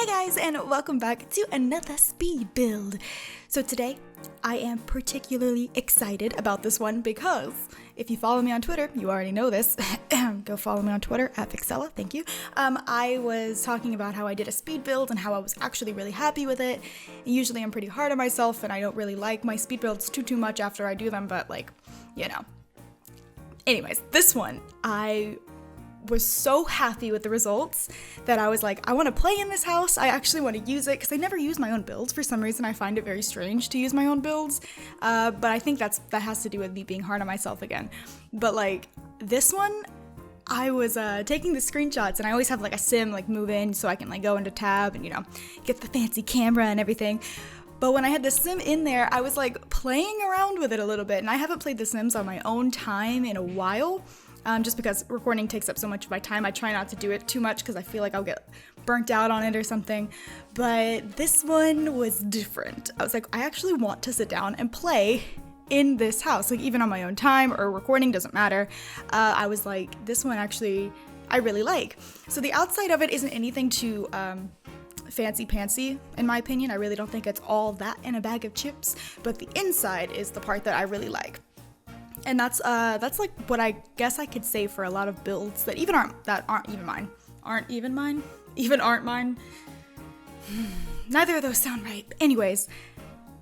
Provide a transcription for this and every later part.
Hey guys, and welcome back to another speed build. So today, I am particularly excited about this one because if you follow me on Twitter, you already know this. Go follow me on Twitter at Vixella, thank you. I was talking about how I did a speed build and how I was actually really happy with it. Usually I'm pretty hard on myself and I don't really like my speed builds too much after I do them, but Anyways, this one, I was so happy with the results that I was like, I want to play in this house. I actually want to use it because I never use my own builds. For some reason, I find it very strange to use my own builds. But I think that has to do with me being hard on myself again. But like this one, I was taking the screenshots and I always have like a sim like move in so I can like go into tab and get the fancy camera and everything. But when I had the sim in there, I was like playing around with it a little bit, and I haven't played the Sims on my own time in a while. Just because recording takes up so much of my time. I try not to do it too much because I feel like I'll get burnt out on it or something. But this one was different. I was like, I actually want to sit down and play in this house, like even on my own time or recording, doesn't matter. I was like, this one actually I really like. So the outside of it isn't anything too fancy pantsy in my opinion. I really don't think it's all that in a bag of chips, but the inside is the part that I really like. And that's like what I guess I could say for a lot of builds that aren't even mine. Neither of those sound right. Anyways,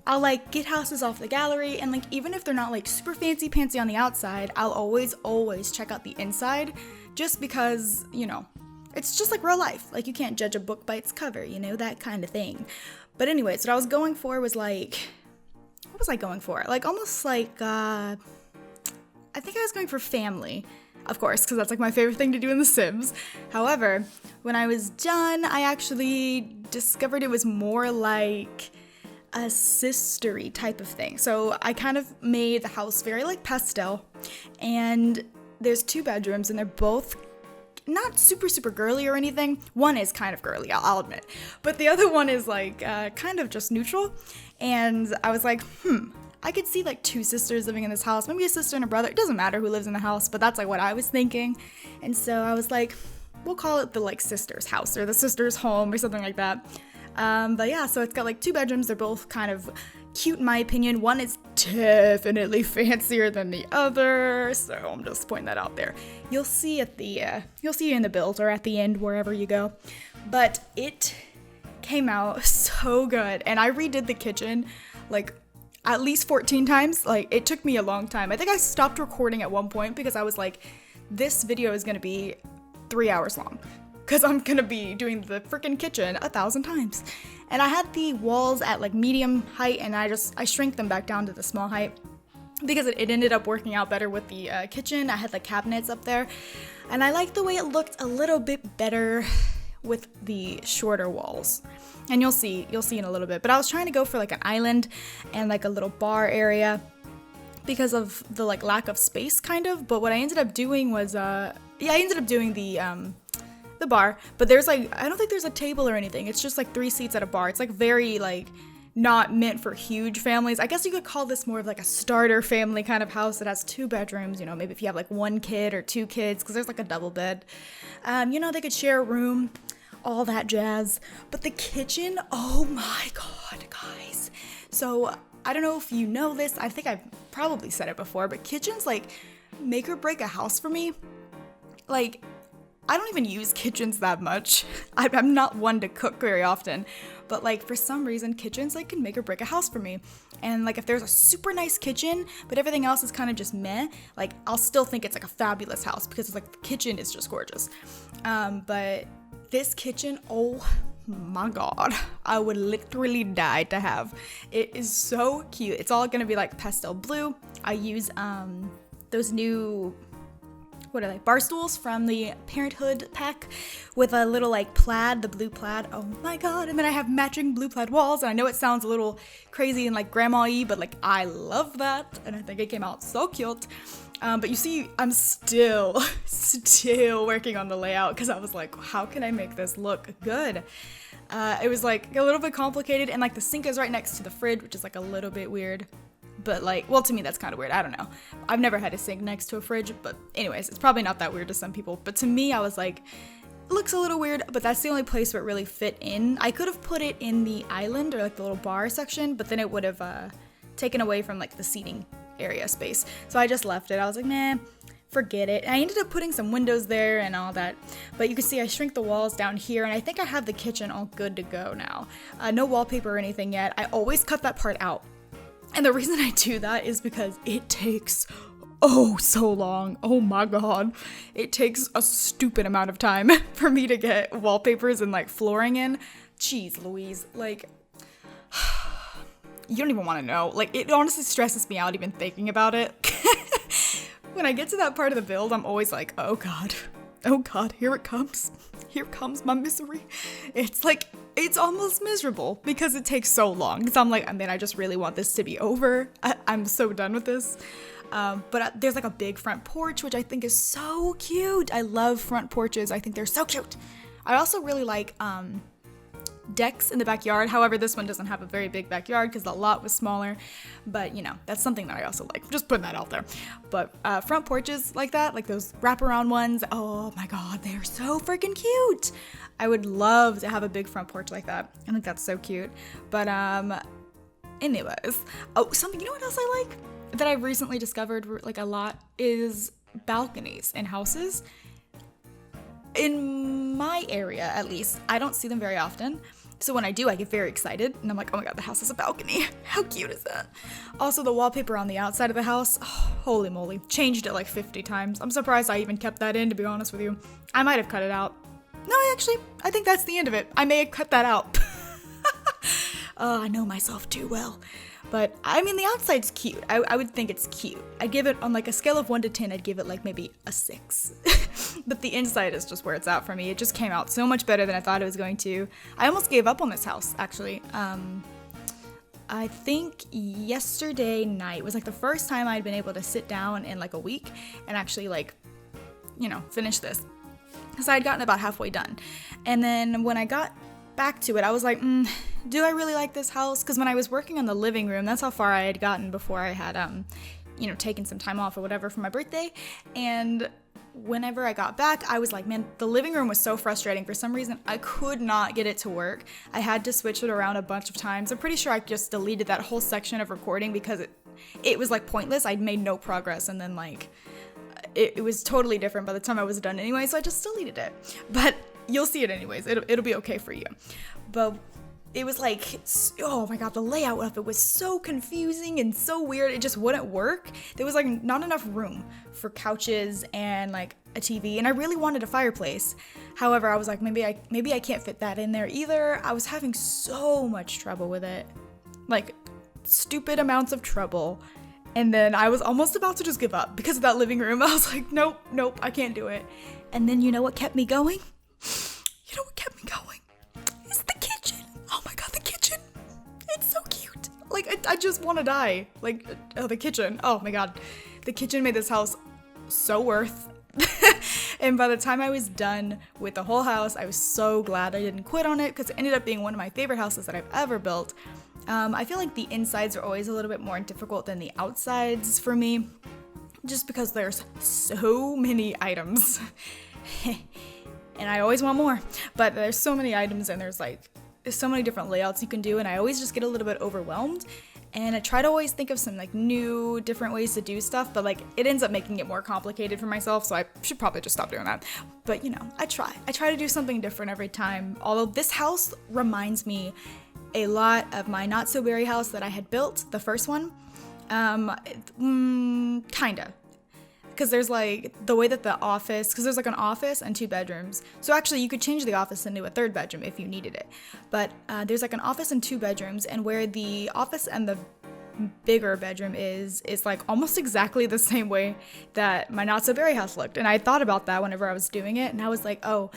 I'll like get houses off the gallery, and like even if they're not like super fancy pantsy on the outside, I'll always check out the inside, just because, it's just like real life. Like you can't judge a book by its cover, that kind of thing. But anyways, what I was going for was like, what was I going for? Like almost like I think I was going for family, of course, because that's like my favorite thing to do in The Sims. However, when I was done, I actually discovered it was more like a sistery type of thing. So I kind of made the house very like pastel, and there's 2 bedrooms and they're both not super girly or anything. One is kind of girly, I'll admit, but the other one is like kind of just neutral. And I was like, I could see like 2 sisters living in this house, maybe a sister and a brother. It doesn't matter who lives in the house, but that's like what I was thinking. And so I was like, we'll call it the like sister's house or the sister's home or something like that. But yeah, so it's got like 2 bedrooms. They're both kind of cute in my opinion. One is definitely fancier than the other, so I'm just pointing that out there. You'll see in the build or at the end, wherever you go. But it came out so good, and I redid the kitchen like at least 14 times. Like it took me a long time. I think I stopped recording at one point because I was like, this video is gonna be 3 hours long because I'm gonna be doing the freaking kitchen 1,000 times. And I had the walls at like medium height, and I shrank them back down to the small height because it ended up working out better with the kitchen. I had like cabinets up there, and I liked the way it looked a little bit better with the shorter walls. And you'll see in a little bit. But I was trying to go for like an island and like a little bar area because of the like lack of space kind of. But what I ended up doing was I ended up doing the bar, but there's like, I don't think there's a table or anything. It's just like 3 seats at a bar. It's like very like not meant for huge families. I guess you could call this more of like a starter family kind of house that has 2 bedrooms, maybe if you have like 1 kid or 2 kids, because there's like a double bed. They could share a room, all that jazz. But the kitchen, oh my god, guys. So I don't know if you know this, I think I've probably said it before, but kitchens like make or break a house for me. Like I don't even use kitchens that much. I'm not one to cook very often, but like for some reason kitchens like can make or break a house for me. And like if there's a super nice kitchen but everything else is kind of just meh, like I'll still think it's like a fabulous house because it's like the kitchen is just gorgeous. But this kitchen, oh my god, I would literally die to have. It is so cute. It's all gonna be like pastel blue. I use those new, what are they, bar stools from the Parenthood pack with a little like plaid, the blue plaid. Oh my god. And then I have matching blue plaid walls, and I know it sounds a little crazy and like grandma-y, but like I love that, and I think it came out so cute. But you see, I'm still working on the layout because I was like, how can I make this look good? It was like a little bit complicated, and like the sink is right next to the fridge, which is like a little bit weird. But like, well, to me that's kind of weird. I don't know. I've never had a sink next to a fridge, but anyways, it's probably not that weird to some people. But to me, I was like, looks a little weird, but that's the only place where it really fit in. I could have put it in the island or like the little bar section, but then it would have taken away from like the seating area space. So I just left it. I was like, man, forget it. And I ended up putting some windows there and all that. But you can see I shrink the walls down here, and I think I have the kitchen all good to go now. No wallpaper or anything yet. I always cut that part out. And the reason I do that is because it takes so long. Oh my god. It takes a stupid amount of time for me to get wallpapers and like flooring in. Jeez Louise, like you don't even want to know. Like, it honestly stresses me out even thinking about it. When I get to that part of the build, I'm always like, oh god, here it comes. Here comes my misery. It's like, it's almost miserable because it takes so long. Because I'm like, I just really want this to be over. I'm so done with this. But there's like a big front porch, which I think is so cute. I love front porches. I think they're so cute. I also really like decks in the backyard. However, this one doesn't have a very big backyard because the lot was smaller. But, you know, that's something that I also like. Just putting that out there. But front porches like that, like those wraparound ones, oh my god, they're so freaking cute. I would love to have a big front porch like that. I think that's so cute. But anyways, something, you know what else I like that I've recently discovered like a lot is balconies in houses. In my area, at least, I don't see them very often. So when I do, I get very excited. And I'm like, oh my god, the house has a balcony. How cute is that? Also, the wallpaper on the outside of the house, oh, holy moly. Changed it like 50 times. I'm surprised I even kept that in, to be honest with you. I might have cut it out. No, I think that's the end of it. I may have cut that out. Oh, I know myself too well. But, I mean, the outside's cute. I would think it's cute. I'd give it, on like a scale of 1 to 10, I'd give it like maybe a 6. But the inside is just where it's at for me. It just came out so much better than I thought it was going to. I almost gave up on this house, actually. I think yesterday night was like the first time I'd been able to sit down in like a week and actually like, you know, finish this. Because I had gotten about halfway done. And then when I got back to it, I was like, do I really like this house? Because when I was working on the living room, that's how far I had gotten before I had, you know, taken some time off or whatever for my birthday. And whenever I got back, I was like, man, the living room was so frustrating. For some reason, I could not get it to work. I had to switch it around a bunch of times. I'm pretty sure I just deleted that whole section of recording because it was like pointless. I'd made no progress, and then like it was totally different by the time I was done anyway, so I just deleted it. But you'll see it anyways. It'll be okay for you. But it was like, oh my god, the layout of it was so confusing and so weird. It just wouldn't work. There was like not enough room for couches and like a TV, and I really wanted a fireplace. However, I was like, maybe I can't fit that in there either. I was having so much trouble with it. Like, stupid amounts of trouble. And then I was almost about to just give up because of that living room. I was like, nope, I can't do it. And then you know what kept me going? You know what kept me going? It's the kitchen. Oh my god, the kitchen. It's so cute. Like, I just want to die. Like, the kitchen. Oh my god. The kitchen made this house so worth. And by the time I was done with the whole house, I was so glad I didn't quit on it because it ended up being one of my favorite houses that I've ever built. I feel like the insides are always a little bit more difficult than the outsides for me, just because there's so many items. And I always want more, but there's so many items and there's so many different layouts you can do, and I always just get a little bit overwhelmed. And I try to always think of some like new, different ways to do stuff, but like it ends up making it more complicated for myself, so I should probably just stop doing that. But you know, I try to do something different every time. Although this house reminds me a lot of my not so berry house that I had built, the first one. Kinda. Because there's like the way that the office, because there's like an office and 2 bedrooms. So actually you could change the office into a 3rd bedroom if you needed it. But there's like an office and 2 bedrooms, and where the office and the bigger bedroom is like almost exactly the same way that my not so berry house looked. And I thought about that whenever I was doing it, and I was like, oh,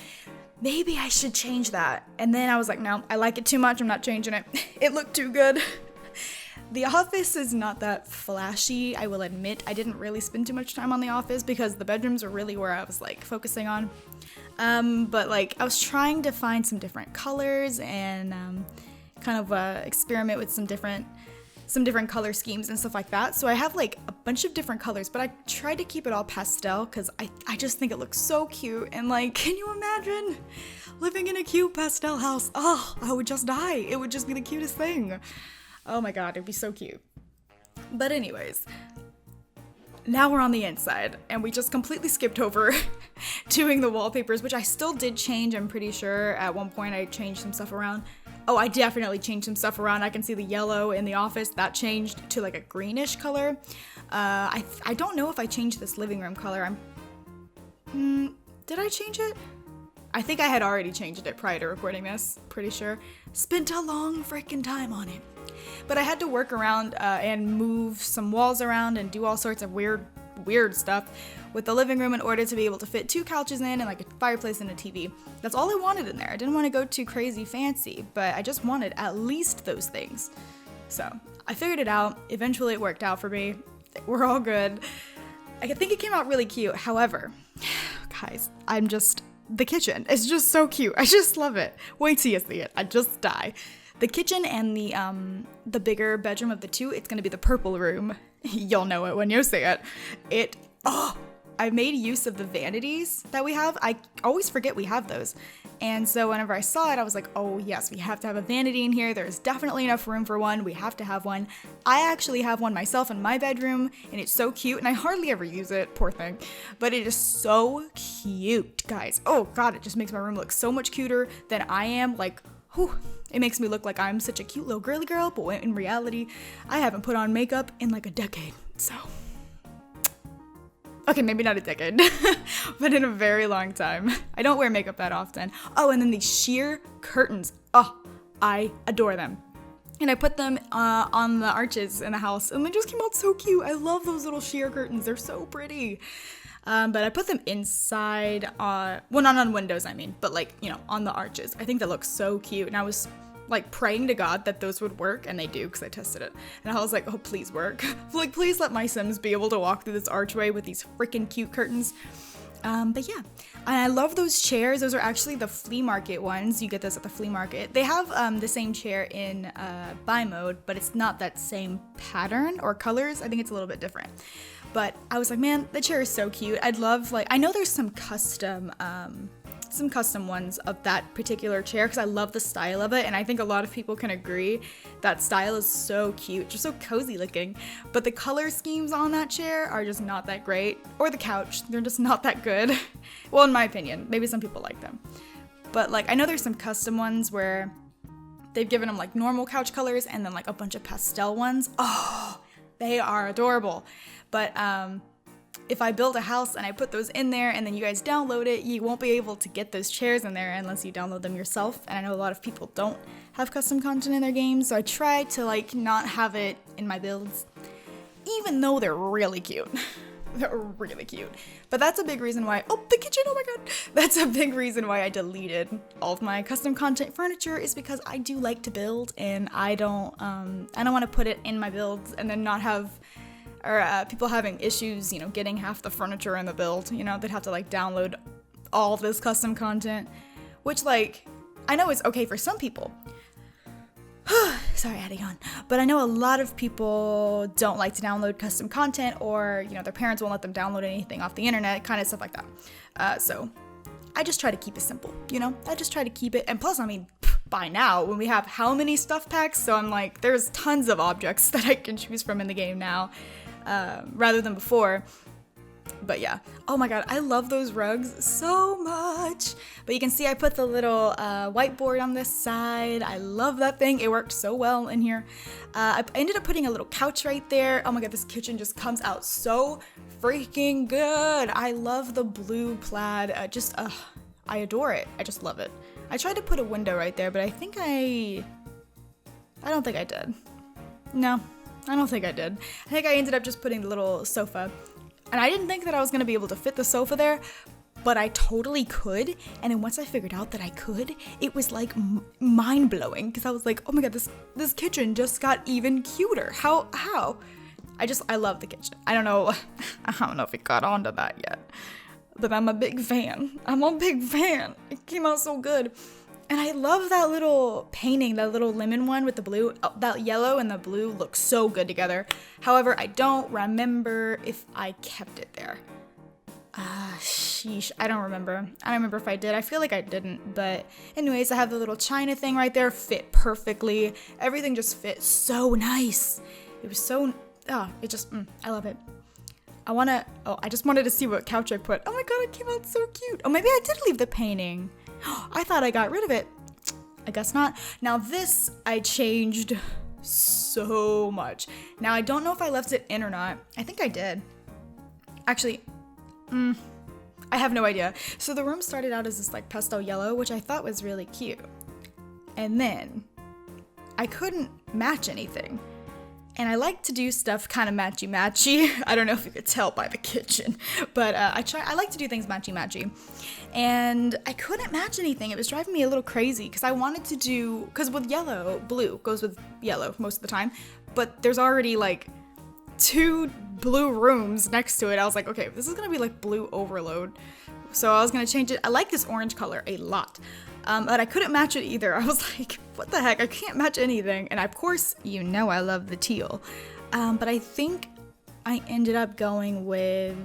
maybe I should change that. And then I was like, no, I like it too much, I'm not changing it. It looked too good. The office is not that flashy, I will admit. I didn't really spend too much time on the office because the bedrooms were really where I was like focusing on. But like I was trying to find some different colors and kind of experiment with some different some different color schemes and stuff like that. So I have like a bunch of different colors, but I tried to keep it all pastel because I just think it looks so cute. And like, can you imagine living in a cute pastel house? Oh, I would just die. It would just be the cutest thing. Oh my god, it'd be so cute. But anyways, now we're on the inside, and we just completely skipped over doing the wallpapers, which I still did change. I'm pretty sure at one point I changed some stuff around. Oh, I definitely changed some stuff around. I can see the yellow in the office. That changed to like a greenish color. I don't know if I changed this living room color. Did I change it? I think I had already changed it prior to recording this. Pretty sure. Spent a long freaking time on it. But I had to work around and move some walls around and do all sorts of weird stuff with the living room in order to be able to fit 2 couches in and like a fireplace and a TV. That's all I wanted in there. I didn't want to go too crazy fancy, but I just wanted at least those things. So I figured it out. Eventually it worked out for me. We're all good. I think it came out really cute. However, guys, the kitchen is just so cute. I just love it. Wait till you see it. I just die. The kitchen and the bigger bedroom of the 2, it's gonna be the purple room. You'll know it when you see it. I made use of the vanities that we have. I always forget we have those. And so whenever I saw it, I was like, oh yes, we have to have a vanity in here. There's definitely enough room for one. We have to have one. I actually have one myself in my bedroom, and it's so cute, and I hardly ever use it, poor thing. But it is so cute, guys. Oh god, it just makes my room look so much cuter than I am. Like, whew. It makes me look like I'm such a cute little girly girl, but in reality, I haven't put on makeup in like a decade, so. Okay, maybe not a decade, but in a very long time. I don't wear makeup that often. Oh, and then these sheer curtains. Oh, I adore them. And I put them on the arches in the house, and they just came out so cute. I love those little sheer curtains. They're so pretty. But I put them inside, well, not on windows, I mean, but like, you know, on the arches. I think that looks so cute. And I was like praying to God that those would work, and they do because I tested it. And I was like, oh, please work. Like, please let my Sims be able to walk through this archway with these freaking cute curtains. But yeah, and I love those chairs. Those are actually the flea market ones. You get those at the flea market. They have the same chair in buy mode, but it's not that same pattern or colors. I think it's a little bit different. But I was like, man, the chair is so cute. I'd love, like, I know there's some custom ones of that particular chair because I love the style of it, and I think a lot of people can agree that style is so cute, just so cozy looking. But the color schemes on that chair are just not that great, or the couch, they're just not that good. Well, in my opinion, maybe some people like them. But like, I know there's some custom ones where they've given them like normal couch colors and then like a bunch of pastel ones. Oh, they are adorable. But if I build a house and I put those in there and then you guys download it, you won't be able to get those chairs in there unless you download them yourself. And I know a lot of people don't have custom content in their games, so I try to like not have it in my builds, even though they're really cute. They're really cute. But that's a big reason why, oh, the kitchen, oh my god. That's a big reason why I deleted all of my custom content furniture, is because I do like to build, and I don't want to put it in my builds and then not have, or people having issues, you know, getting half the furniture in the build. You know, they'd have to like download all this custom content, which like, I know it's okay for some people. Sorry, I had a yawn. But I know a lot of people don't like to download custom content, or, you know, their parents won't let them download anything off the internet, kind of stuff like that. So I just try to keep it simple, you know? I just try to keep it, and plus, I mean, by now, when we have how many stuff packs, so I'm like, there's tons of objects that I can choose from in the game now. Rather than before. But yeah, oh my god, I love those rugs so much. But you can see I put the little whiteboard on this side. I love that thing. It worked so well in here. I ended up putting a little couch right there. Oh my god, this kitchen just comes out so freaking good. I love the blue plaid. I adore it. I just love it. I tried to put a window right there, but I don't think I did. No, I don't think I did. I think I ended up just putting the little sofa. And I didn't think that I was going to be able to fit the sofa there, but I totally could. And then once I figured out that I could, it was like mind-blowing, because I was like, oh my god, this kitchen just got even cuter. How? I love the kitchen. I don't know if it got onto that yet, but I'm a big fan. It came out so good. And I love that little painting, that little lemon one with the blue. Oh, that yellow and the blue look so good together. However, I don't remember if I kept it there. Sheesh, I don't remember. I don't remember if I did. I feel like I didn't, but anyways, I have the little china thing right there, fit perfectly. Everything just fit so nice. It was so, I love it. I just wanted to see what couch I put. Oh my god, it came out so cute. Oh, maybe I did leave the painting. I thought I got rid of it. I guess not. Now this, I changed so much. Now I don't know if I left it in or not. I think I did. Actually, I have no idea. So the room started out as this like pastel yellow, which I thought was really cute. And then I couldn't match anything. And I like to do stuff kind of matchy-matchy. I don't know if you could tell by the kitchen, but I like to do things matchy-matchy. And I couldn't match anything. It was driving me a little crazy because I wanted to do, because with yellow, blue goes with yellow most of the time, but there's already like 2 blue rooms next to it. I was like, okay, this is gonna be like blue overload. So I was gonna change it. I like this orange color a lot. But I couldn't match it either. I was like, what the heck? I can't match anything. And of course, you know I love the teal. But I think I ended up going with,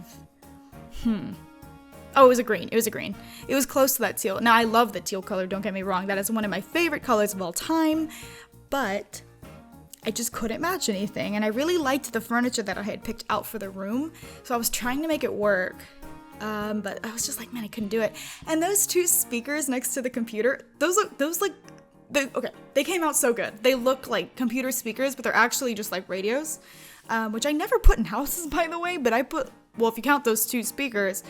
oh, it was a green. It was a green. It was close to that teal. Now, I love the teal color, don't get me wrong. That is one of my favorite colors of all time. But I just couldn't match anything. And I really liked the furniture that I had picked out for the room. So I was trying to make it work. But I was just like, man, I couldn't do it. And those 2 speakers next to the computer, they came out so good. They look like computer speakers, but they're actually just like radios, which I never put in houses, by the way, but if you count those 2 speakers,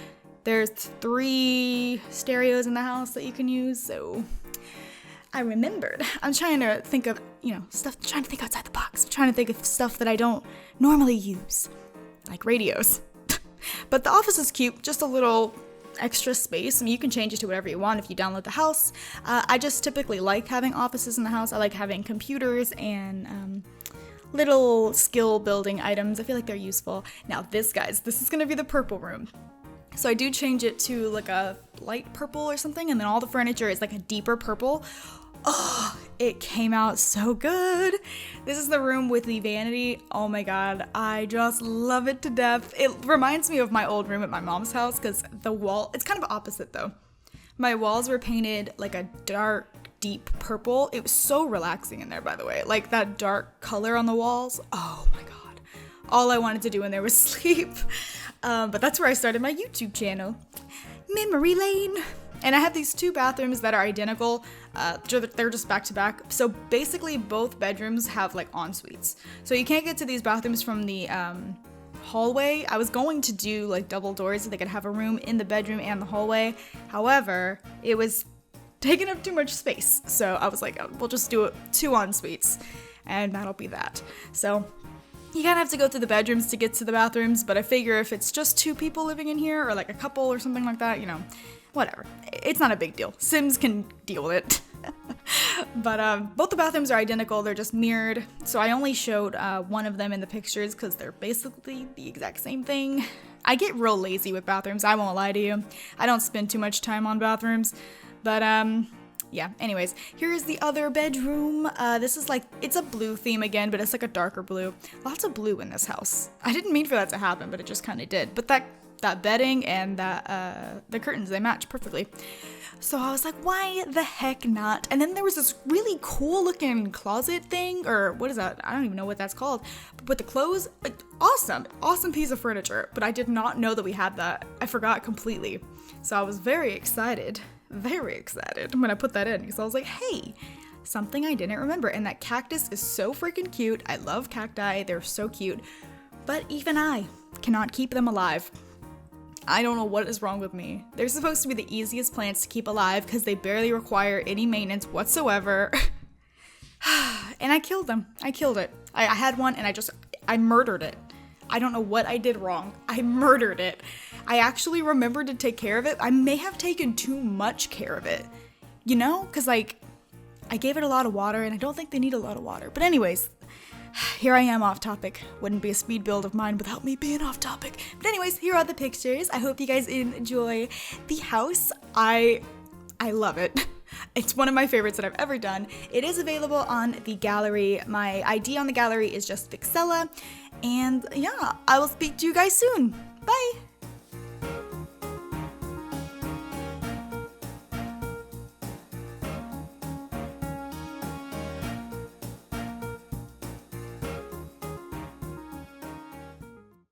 there's 3 stereos in the house that you can use, so I remembered. I'm trying to think of, trying to think outside the box. I'm trying to think of stuff that I don't normally use, like radios. But the office is cute, just a little extra space. I mean, you can change it to whatever you want if you download the house. I just typically like having offices in the house. I like having computers and little skill building items. I feel like they're useful. Now this is gonna be the purple room. So I do change it to like a light purple or something, and then all the furniture is like a deeper purple. Oh, it came out so good. This is the room with the vanity. Oh my god, I just love it to death. It reminds me of my old room at my mom's house because the wall, it's kind of opposite though. My walls were painted like a dark, deep purple. It was so relaxing in there, by the way. Like that dark color on the walls. Oh my god. All I wanted to do in there was sleep. But that's where I started my YouTube channel. Memory lane. And I have these 2 bathrooms that are identical. They're just back to back. So basically both bedrooms have like en-suites. So you can't get to these bathrooms from the hallway. I was going to do like double doors so they could have a room in the bedroom and the hallway. However, it was taking up too much space. So I was like, we'll just do 2 en-suites and that'll be that. So you kind of have to go through the bedrooms to get to the bathrooms, but I figure if it's just 2 people living in here or like a couple or something like that, whatever. It's not a big deal. Sims can deal with it. But both the bathrooms are identical. They're just mirrored. So I only showed one of them in the pictures because they're basically the exact same thing. I get real lazy with bathrooms. I won't lie to you. I don't spend too much time on bathrooms. But yeah, anyways, here's the other bedroom. This is like, it's a blue theme again, but it's like a darker blue. Lots of blue in this house. I didn't mean for that to happen, but it just kind of did. But that bedding and the curtains, they match perfectly. So I was like, why the heck not? And then there was this really cool looking closet thing, or what is that? I don't even know what that's called. But with the clothes, awesome piece of furniture. But I did not know that we had that. I forgot completely. So I was very excited when I put that in, because I was like, hey, something I didn't remember. And that cactus is so freaking cute. I love cacti. They're so cute. But even I cannot keep them alive. I don't know what is wrong with me. They're supposed to be the easiest plants to keep alive because they barely require any maintenance whatsoever. And I killed them. I killed it. I had one and I murdered it. I don't know what I did wrong. I murdered it. I actually remembered to take care of it. I may have taken too much care of it. Because I gave it a lot of water and I don't think they need a lot of water. But anyways, here I am off topic. Wouldn't be a speed build of mine without me being off topic. But anyways, here are the pictures. I hope you guys enjoy the house. I love it. It's one of my favorites that I've ever done. It is available on the gallery. My ID on the gallery is just Vixella. And yeah, I will speak to you guys soon.